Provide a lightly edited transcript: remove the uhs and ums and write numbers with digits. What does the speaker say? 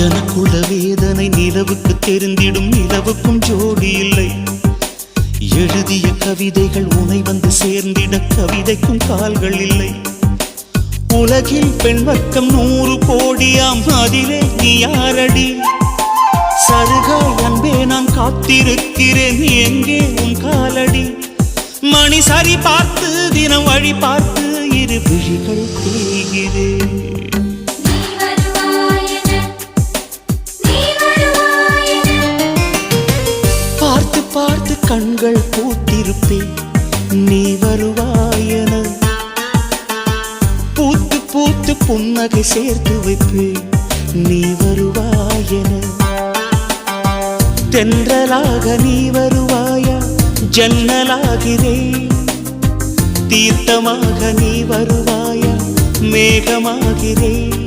எனக்குள்ள வேதனை நிலவுக்கு தெரிந்திடும், நிலவுக்கும் ஜோடி இல்லை. எழுதிய கவிதைகள் உனை வந்து சேர்ந்திட கவிதைக்கும் கால்கள் இல்லை. உலகில் பெண் வர்க்கம் 100 கோடியாம், அதிலே நீ யாரடி? சருகாய் அன்பே நான் காத்திருக்கிறேன், எங்கே உன் காலடி? மணி சரி பார்த்து தினம் வழி பார்த்து இரு விழிகள் தேய்கிறேன். பார்த்து பார்த்து கண்கள் பூத்திருப்பேன், நீ வருவாயென. பூத்து பூத்து புன்னகை சேர்த்து வைப்பேன், நீ வருவாயென. தென்றலாக நீ வருவாயா? ஜன்னலாகிறேன். தீர்த்தமாக நீ வருவாயா? மேகமாகிறேன்.